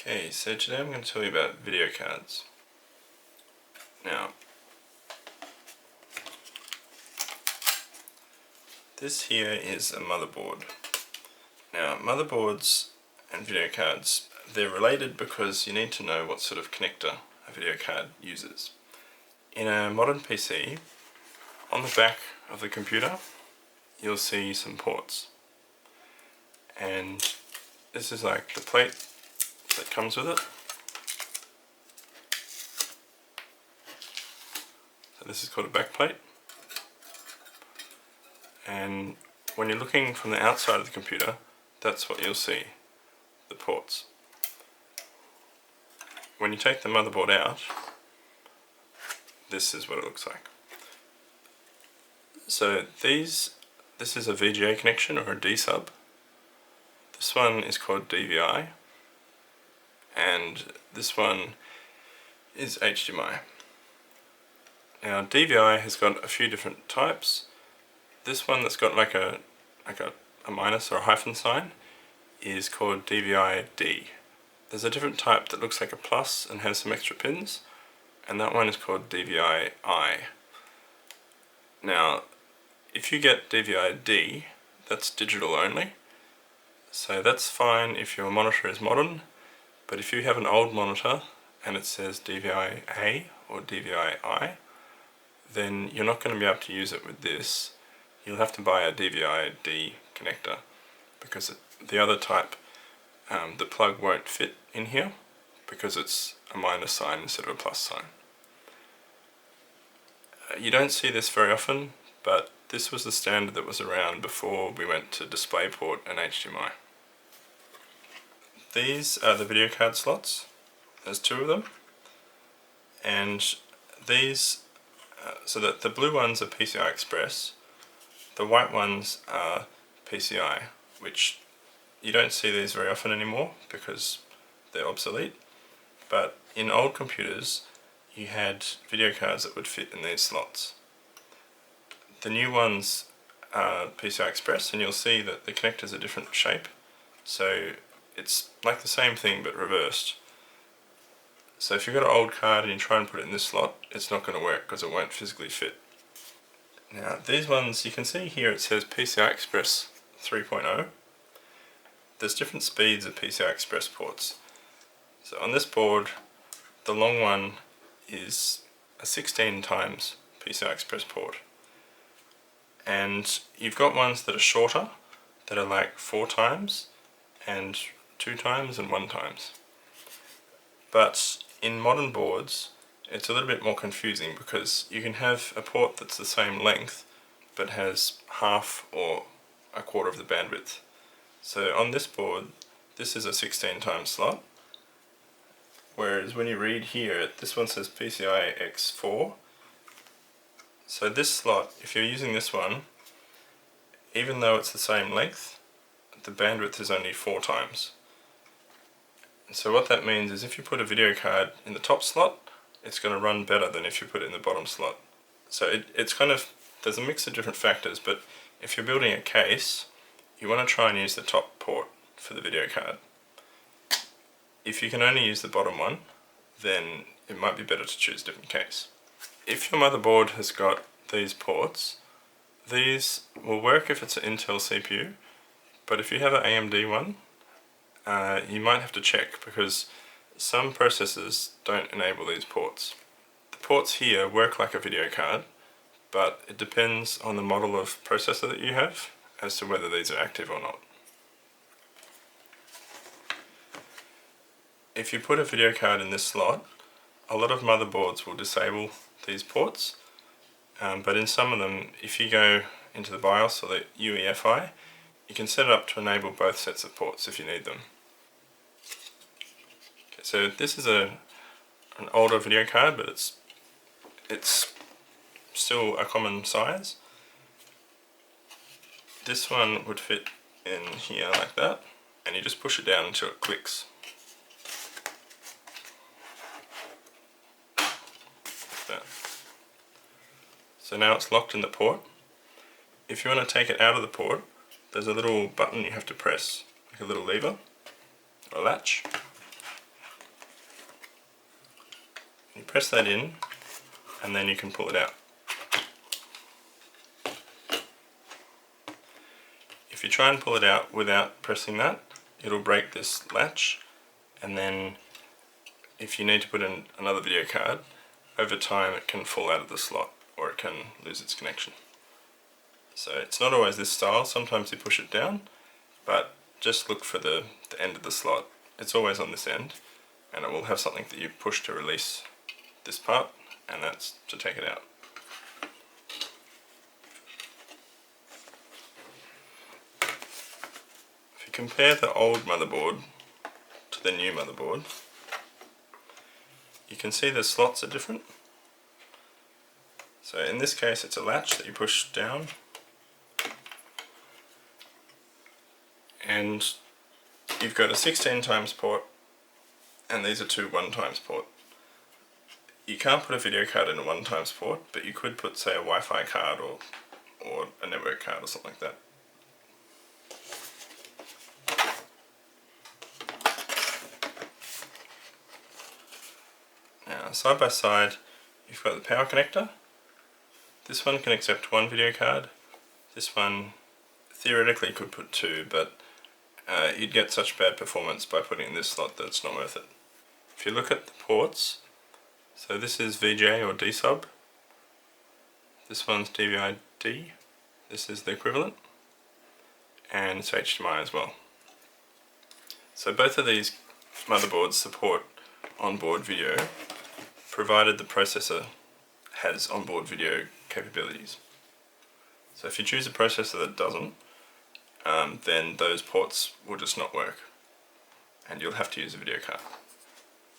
Okay, so today I'm going to tell you about video cards. Now, this here is a motherboard. Now, motherboards and video cards, they're related because you need to know what sort of connector a video card uses. In a modern PC, on the back of the computer, you'll see some ports. And this is like the plate that comes with it. So this is called a backplate. And when you're looking from the outside of the computer, that's what you'll see, the ports. When you take the motherboard out, this is what it looks like. So this is a VGA connection or a D sub. This one is called DVI, and this one is HDMI. Now DVI has got a few different types. This one that's got like a minus or a hyphen sign is called DVI-D. There's a different type that looks like a plus and has some extra pins, and that one is called DVI-I. Now, if you get DVI-D, that's digital only. So that's fine if your monitor is modern, but if you have an old monitor and it says DVI-A or DVI-I, then you're not going to be able to use it with this. You'll have to buy a DVI-D connector because the other type, the plug won't fit in here because it's a minus sign instead of a plus sign. You don't see this very often, but this was the standard that was around before we went to DisplayPort and HDMI. These are the video card slots. There's two of them, and these, so that the blue ones are PCI Express, the white ones are PCI, which you don't see these very often anymore because they're obsolete, but in old computers you had video cards that would fit in these slots. The new ones are PCI Express, and you'll see that the connectors are different shape, so it's like the same thing but reversed. So if you've got an old card and you try and put it in this slot, it's not going to work because it won't physically fit. Now these ones, you can see here it says PCI Express 3.0. There's different speeds of PCI Express ports. So on this board, the long one is a 16 times PCI Express port. And you've got ones that are shorter, that are like 4 times, and 2 times, and 1 times. But in modern boards, it's a little bit more confusing because you can have a port that's the same length, but has half or a quarter of the bandwidth. So on this board, this is a 16 times slot, whereas when you read here, this one says PCI X4. So this slot, if you're using this one, even though it's the same length, the bandwidth is only 4 times. So what that means is if you put a video card in the top slot, it's going to run better than if you put it in the bottom slot. So it's kind of, there's a mix of different factors, but if you're building a case, you want to try and use the top port for the video card. If you can only use the bottom one, then it might be better to choose a different case. If your motherboard has got these ports, these will work if it's an Intel CPU, but if you have an AMD one, you might have to check because some processors don't enable these ports. The ports here work like a video card, but it depends on the model of processor that you have as to whether these are active or not. If you put a video card in this slot, a lot of motherboards will disable these ports, but in some of them, if you go into the BIOS or the UEFI, you can set it up to enable both sets of ports if you need them. Okay, so this is an older video card, but it's still a common size. This one would fit in here like that, and you just push it down until it clicks. Like that. So now it's locked in the port. If you want to take it out of the port, there's a little button you have to press, like a little lever or latch. press that in and then you can pull it out. If you try and pull it out without pressing that, it'll break this latch, and then if you need to put in another video card, over time it can fall out of the slot or it can lose its connection. So it's not always this style, sometimes you push it down, but just look for the end of the slot. It's always on this end, and it will have something that you push to release this part, and that's to take it out. If you compare the old motherboard to the new motherboard, you can see the slots are different. So in this case it's a latch that you push down, and you've got a 16 times port, and these are two 1 times port. You can't put a video card in a 1 times port, but you could put, say, a Wi-Fi card or a network card or something like that. Now, side by side, you've got the power connector. This one can accept 1 video card. This one theoretically could put 2, but you'd get such bad performance by putting in this slot that it's not worth it. If you look at the ports, so this is VJ or D sub, this one's DVI-D, this is the equivalent, and it's HDMI as well. So both of these motherboards support onboard video, provided the processor has onboard video capabilities. So if you choose a processor that doesn't, then those ports will just not work, and you'll have to use a video card.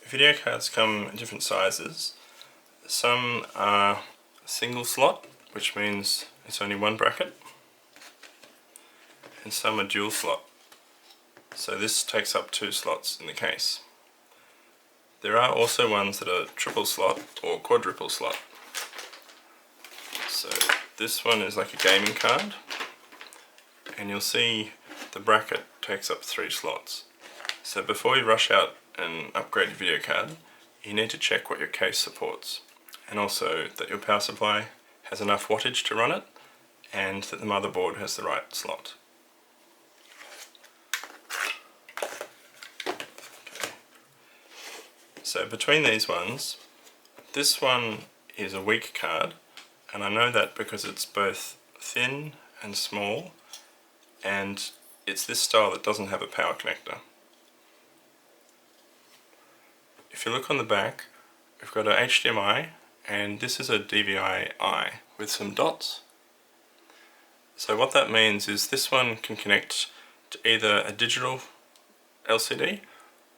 Video cards come in different sizes. Some are single slot, which means it's only 1 bracket, and some are dual slot. So this takes up 2 slots in the case. There are also ones that are triple slot or quadruple slot. So this one is like a gaming card, and you'll see the bracket takes up 3 slots. So before you rush out and upgrade your video card, you need to check what your case supports, and also that your power supply has enough wattage to run it, and that the motherboard has the right slot. Okay. So between these ones, this one is a weak card, and I know that because it's both thin and small, and it's this style that doesn't have a power connector. If you look on the back, we've got a HDMI, and this is a DVI-I with some dots. So what that means is this one can connect to either a digital LCD,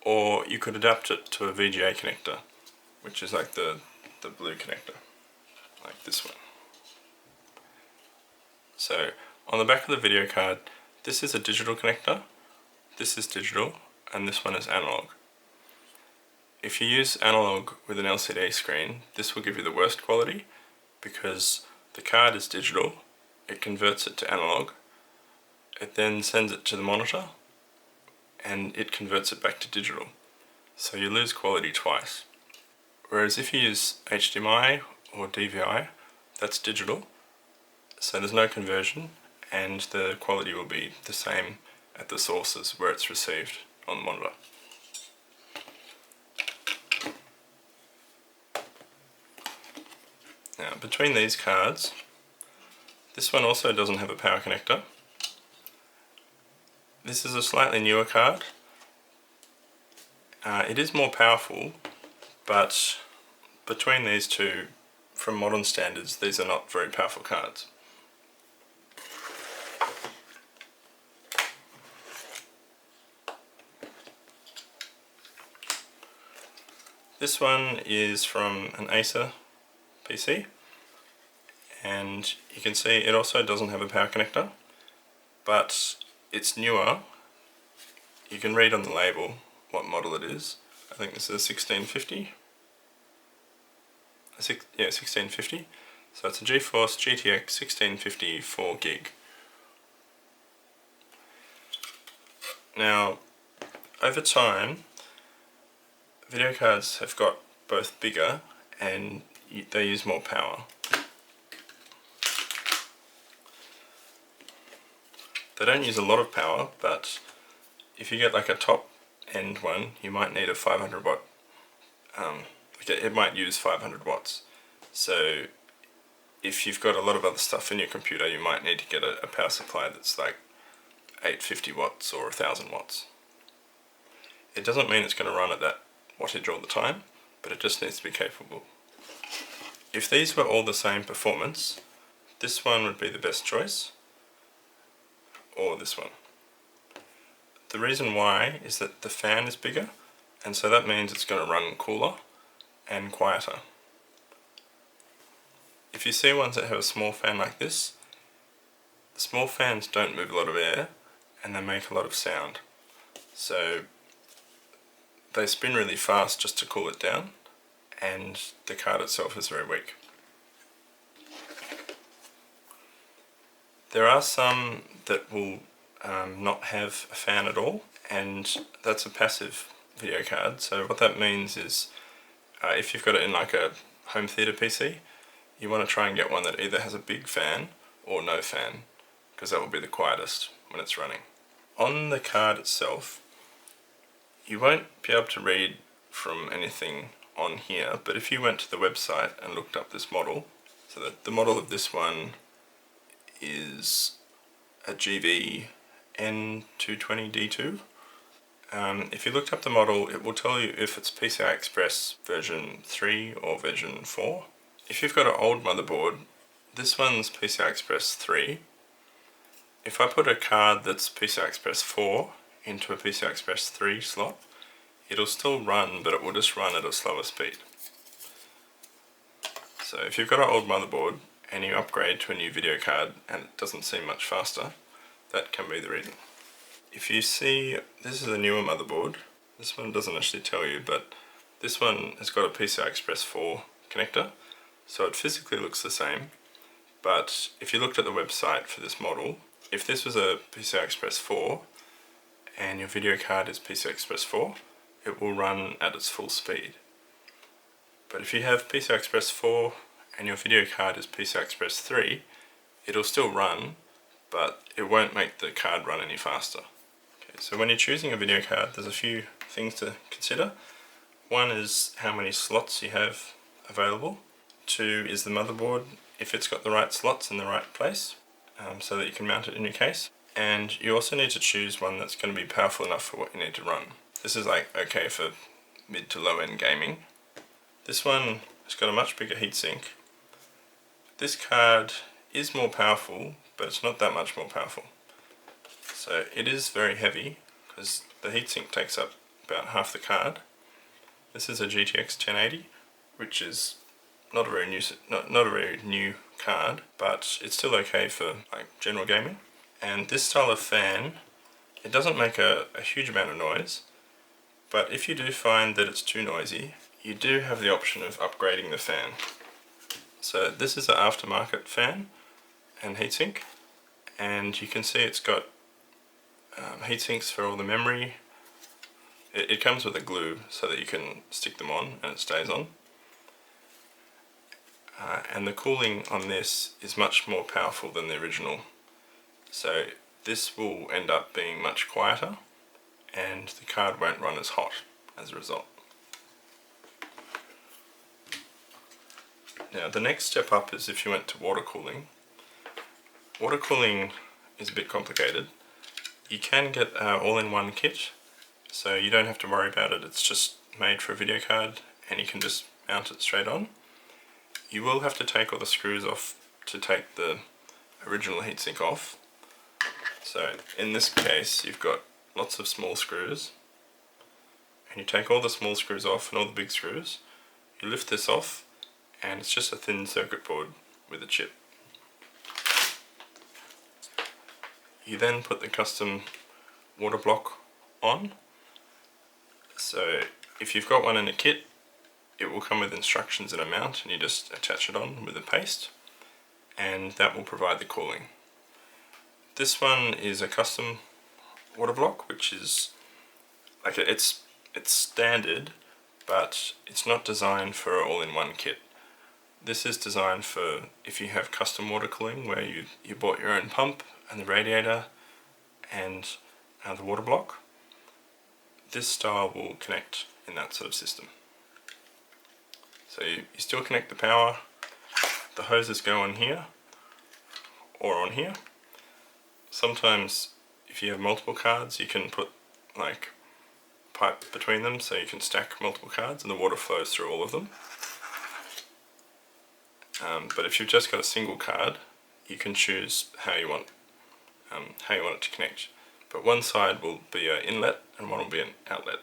or you could adapt it to a VGA connector, which is like the blue connector, like this one. So on the back of the video card, this is a digital connector, this is digital, and this one is analog. If you use analog with an LCD screen, this will give you the worst quality, because the card is digital, it converts it to analog, it then sends it to the monitor, and it converts it back to digital. So you lose quality twice. Whereas if you use HDMI or DVI, that's digital, so there's no conversion, and the quality will be the same at the sources where it's received on the monitor. Now, between these cards, this one also doesn't have a power connector. This is a slightly newer card. It is more powerful, but between these two, from modern standards, these are not very powerful cards. This one is from an Acer PC, and you can see it also doesn't have a power connector, but it's newer. You can read on the label what model it is. I think this is a 1650. Yeah, 1650. So it's a GeForce GTX 1650 4 gig. Now, over time, video cards have got both bigger and they use more power. They don't use a lot of power, but if you get like a top end one, you might need a 500 watt, it might use 500 watts. So if you've got a lot of other stuff in your computer, you might need to get a power supply that's like 850 watts or 1000 watts. It doesn't mean it's going to run at that wattage all the time, but it just needs to be capable. If these were all the same performance, this one would be the best choice, or this one. The reason why is that the fan is bigger, and so that means it's going to run cooler and quieter. If you see ones that have a small fan like this, the small fans don't move a lot of air and they make a lot of sound. So they spin really fast just to cool it down, and the card itself is very weak. There are some that will not have a fan at all, and that's a passive video card. So what that means is if you've got it in like a home theatre PC, you want to try and get one that either has a big fan or no fan, because that will be the quietest when it's running. On the card itself, you won't be able to read from anything on here, but if you went to the website and looked up this model, so that the model of this one is a GV N220D2. If you looked up the model, it will tell you if it's PCI Express version 3 or version 4. If you've got an old motherboard, this one's PCI Express 3. If I put a card that's PCI Express 4 into a PCI Express 3 slot, it'll still run, but it will just run at a slower speed. So if you've got an old motherboard and you upgrade to a new video card and it doesn't seem much faster, that can be the reason. If you see, this is a newer motherboard. This one doesn't actually tell you, but this one has got a PCI Express 4 connector, so it physically looks the same. But if you looked at the website for this model, if this was a PCI Express 4 and your video card is PCI Express 4, it will run at its full speed. But if you have PCI Express 4 and your video card is PCI Express 3, it'll still run, but it won't make the card run any faster. Okay, so when you're choosing a video card, there's a few things to consider. One is how many slots you have available. Two is the motherboard, if it's got the right slots in the right place, so that you can mount it in your case. And you also need to choose one that's going to be powerful enough for what you need to run. This is like okay for mid to low end gaming. This one has got a much bigger heatsink. This card is more powerful, but it's not that much more powerful. So it is very heavy because the heatsink takes up about half the card. This is a GTX 1080, which is not a very new card, but it's still okay for like general gaming. And this style of fan, it doesn't make a huge amount of noise, but if you do find that it's too noisy, you do have the option of upgrading the fan. So this is an aftermarket fan and heatsink, and you can see it's got heatsinks for all the memory. It comes with a glue so that you can stick them on and it stays on. And the cooling on this is much more powerful than the original. So this will end up being much quieter and the card won't run as hot as a result. Now the next step up is if you went to water cooling. Water cooling is a bit complicated. You can get all-in-one kit, so you don't have to worry about it. It's just made for a video card and you can just mount it straight on. You will have to take all the screws off to take the original heatsink off. So in this case you've got lots of small screws, and you take all the small screws off and all the big screws. You lift this off and it's just a thin circuit board with a chip. You then put the custom water block on. So if you've got one in a kit, it will come with instructions and a mount, and you just attach it on with a paste, and that will provide the cooling. This one is a custom water block, which is like it's standard, but it's not designed for all-in-one kit. This is designed for if you have custom water cooling where you bought your own pump and the radiator and the water block. This style will connect in that sort of system. So you still connect the power, the hoses go on here or on here. Sometimes if you have multiple cards you can put like pipe between them so you can stack multiple cards and the water flows through all of them. But if you've just got a single card, you can choose how you want it to connect. But one side will be an inlet and one will be an outlet.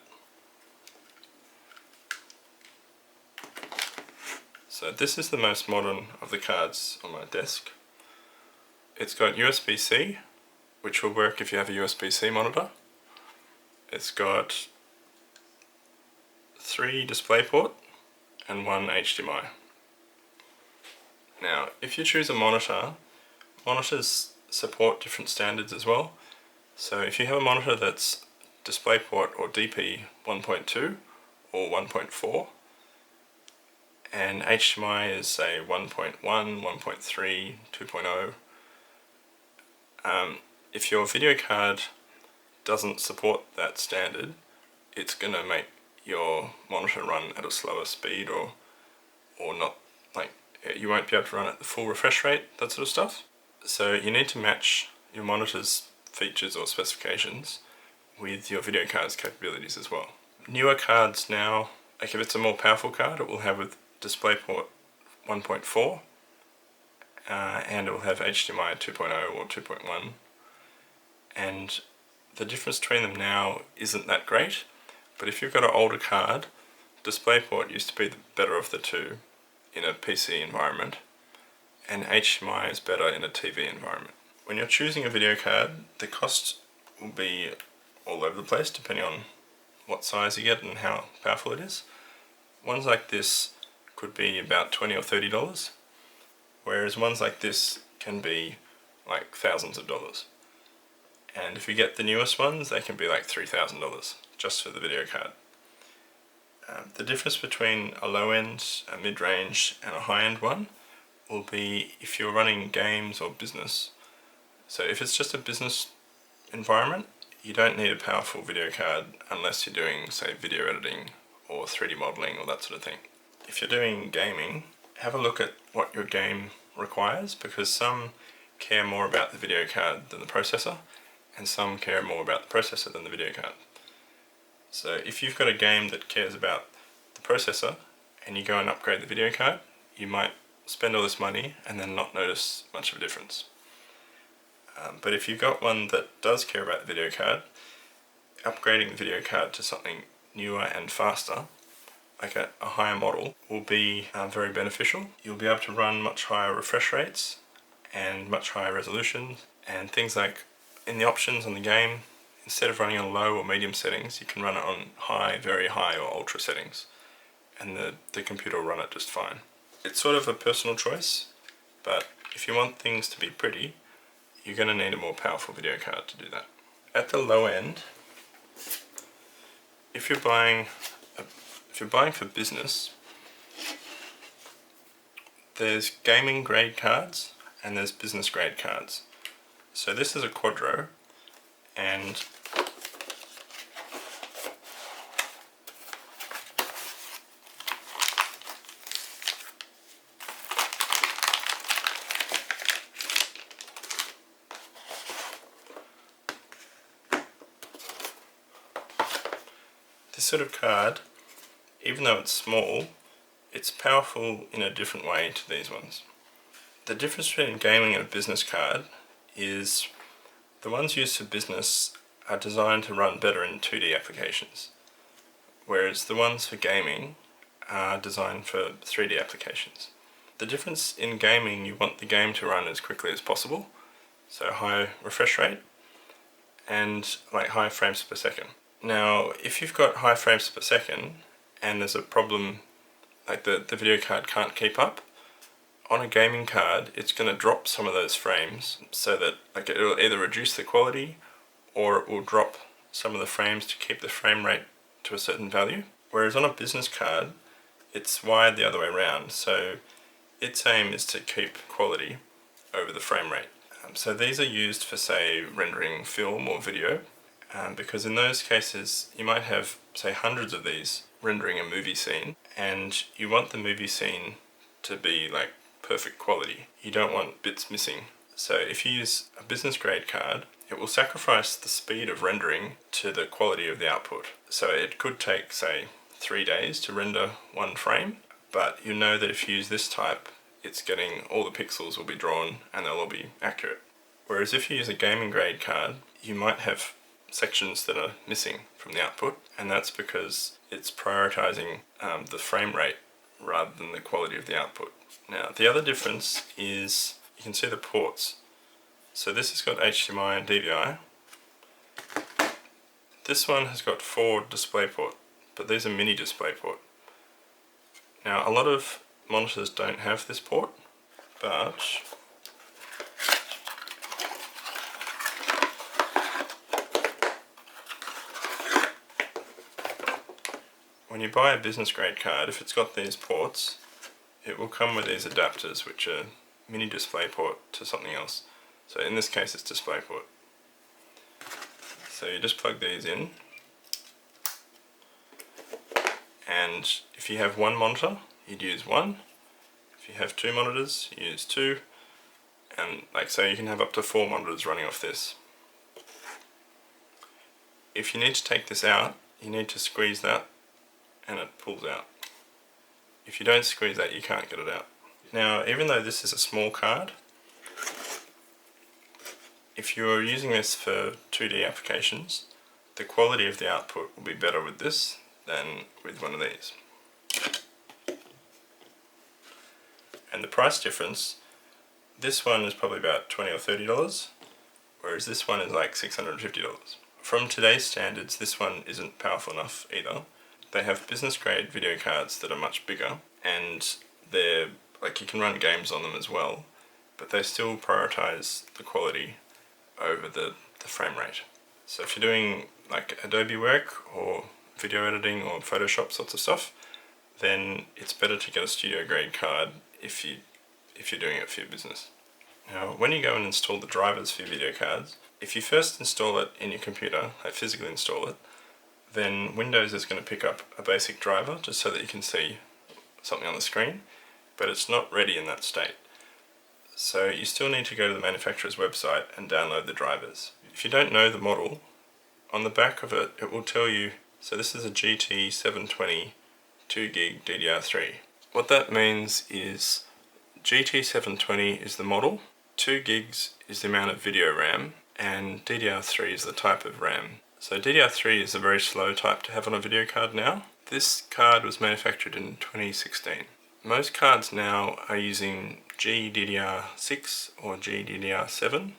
So this is the most modern of the cards on my desk. It's got USB-C, which will work if you have a USB-C monitor. It's got 3 DisplayPort and 1 HDMI. Now, if you choose a monitor, monitors support different standards as well. So if you have a monitor that's DisplayPort or DP 1.2 or 1.4, and HDMI is say 1.1, 1.3, 2.0, if your video card doesn't support that standard, it's going to make your monitor run at a slower speed or not, like you won't be able to run at the full refresh rate, that sort of stuff. So you need to match your monitor's features or specifications with your video card's capabilities as well. Newer cards now, like if it's a more powerful card, it will have with DisplayPort 1.4 and it will have HDMI 2.0 or 2.1, and the difference between them now isn't that great, but if you've got an older card, DisplayPort used to be the better of the two in a PC environment, and HDMI is better in a TV environment. When you're choosing a video card, the cost will be all over the place depending on what size you get and how powerful it is. Ones like this could be about $20 or $30, whereas ones like this can be like thousands of dollars. And if you get the newest ones, they can be like $3,000 just for the video card. The difference between a low-end, a mid-range and a high-end one will be if you're running games or business. So if it's just a business environment, you don't need a powerful video card unless you're doing, say, video editing or 3D modeling or that sort of thing. If you're doing gaming, have a look at what your game requires, because some care more about the video card than the processor, and some care more about the processor than the video card. So if you've got a game that cares about the processor and you go and upgrade the video card, you might spend all this money and then not notice much of a difference. But if you've got one that does care about the video card, upgrading the video card to something newer and faster, like a higher model, will be very beneficial. You'll be able to run much higher refresh rates and much higher resolutions, and things like in the options on the game, instead of running on low or medium settings, you can run it on high, very high or ultra settings, and the computer will run it just fine. It's sort of a personal choice, but if you want things to be pretty, you're going to need a more powerful video card to do that. At the low end, if you're buying for business, there's gaming grade cards and there's business grade cards. So this is a Quadro, and this sort of card, even though it's small, it's powerful in a different way to these ones. The difference between gaming and a business card is the ones used for business are designed to run better in 2D applications, whereas the ones for gaming are designed for 3D applications. The difference in gaming, you want the game to run as quickly as possible, so high refresh rate and like high frames per second. Now, if you've got high frames per second and there's a problem, like the video card can't keep up, on a gaming card it's going to drop some of those frames so that like it will either reduce the quality or it will drop some of the frames to keep the frame rate to a certain value. Whereas on a business card, it's wired the other way around, so its aim is to keep quality over the frame rate. So these are used for, say, rendering film or video, because in those cases you might have, say, hundreds of these rendering a movie scene, and you want the movie scene to be like perfect quality. You don't want bits missing. So if you use a business grade card, it will sacrifice the speed of rendering to the quality of the output. So it could take, say, 3 days to render one frame, but you know that if you use this type, it's getting all the pixels will be drawn and they'll all be accurate. Whereas if you use a gaming grade card, you might have sections that are missing from the output, and that's because it's prioritizing the frame rate rather than the quality of the output. Now, the other difference is you can see the ports. So this has got HDMI and DVI. This one has got 4 DisplayPort, but these are mini DisplayPort. Now, a lot of monitors don't have this port, but when you buy a business grade card, if it's got these ports, it will come with these adapters, which are mini DisplayPort to something else. So in this case, it's DisplayPort. So you just plug these in, and if you have one monitor, you'd use one. If you have 2 monitors, you use 2, and like so you can have up to 4 monitors running off this. If you need to take this out, you need to squeeze that and it pulls out. If you don't squeeze that, you can't get it out. Now, even though this is a small card, if you're using this for 2D applications, the quality of the output will be better with this than with one of these. And the price difference, this one is probably about $20 or $30, whereas this one is like $650. From today's standards, this one isn't powerful enough either. They have business grade video cards that are much bigger, and they're like you can run games on them as well, but they still prioritize the quality over the frame rate. So if you're doing like Adobe work or video editing or Photoshop sorts of stuff, then it's better to get a studio grade card if you're doing it for your business. Now, when you go and install the drivers for your video cards, if you first install it in your computer, like physically install it, then Windows is going to pick up a basic driver just so that you can see something on the screen, but it's not ready in that state. So you still need to go to the manufacturer's website and download the drivers. If you don't know the model, on the back of it, it will tell you, so this is a GT720 2GB DDR3. What that means is GT720 is the model, 2 gigs is the amount of video RAM, and DDR3 is the type of RAM. So DDR3 is a very slow type to have on a video card now. This card was manufactured in 2016. Most cards now are using GDDR6 or GDDR7.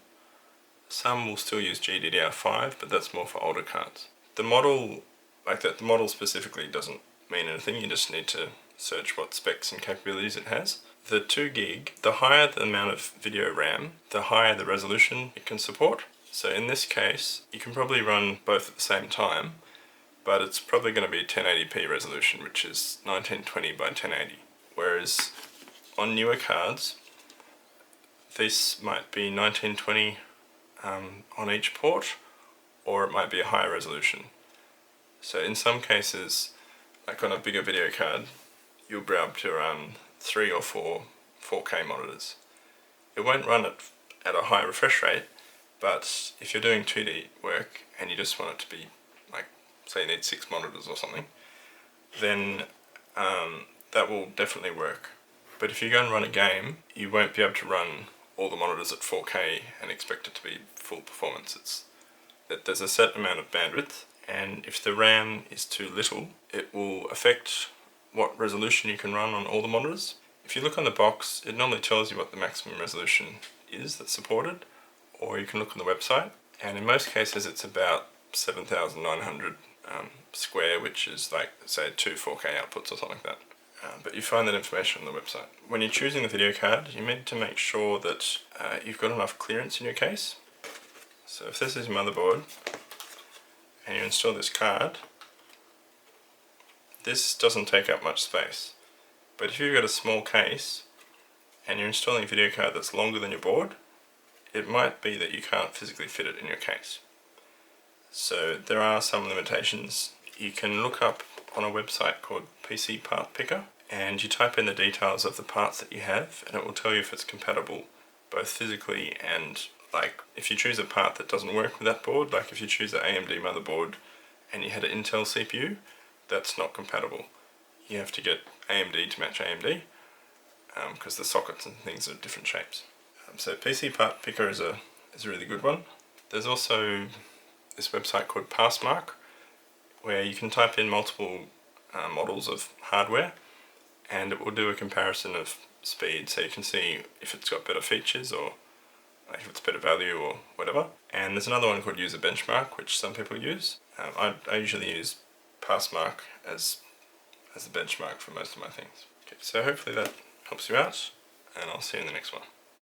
Some will still use GDDR5, but that's more for older cards. The model, the model specifically doesn't mean anything, you just need to search what specs and capabilities it has. The 2 gig, the higher the amount of video RAM, the higher the resolution it can support. So in this case, you can probably run both at the same time, but it's probably going to be 1080p resolution, which is 1920 by 1080. Whereas on newer cards, this might be 1920 on each port, or it might be a higher resolution. So in some cases, like on a bigger video card, you'll be able to run 3 or 4 4K monitors. It won't run it at a high refresh rate, but if you're doing 2D work and you just want it to be, like, say you need 6 monitors or something, then that will definitely work. But if you go and run a game, you won't be able to run all the monitors at 4K and expect it to be full performance. There's a set amount of bandwidth, and if the RAM is too little, it will affect what resolution you can run on all the monitors. If you look on the box, it normally tells you what the maximum resolution is that's supported, or you can look on the website, and in most cases it's about 7,900 square, which is like, say, 2 4K outputs or something like that. But you find that information on the website. When you're choosing the video card, you need to make sure that you've got enough clearance in your case. So if this is your motherboard, and you install this card, this doesn't take up much space. But if you've got a small case and you're installing a video card that's longer than your board, it might be that you can't physically fit it in your case. So there are some limitations. You can look up on a website called PC Part Picker, and you type in the details of the parts that you have, and it will tell you if it's compatible both physically and, like, if you choose a part that doesn't work with that board, like if you choose an AMD motherboard and you had an Intel CPU, that's not compatible. You have to get AMD to match AMD, because the sockets and things are different shapes. So PC Part Picker is a really good one. There's also this website called Passmark, where you can type in multiple models of hardware, and it will do a comparison of speed, so you can see if it's got better features or like if it's better value or whatever. And there's another one called User Benchmark, which some people use. I usually use Passmark as the benchmark for most of my things. Okay, so hopefully that helps you out, and I'll see you in the next one.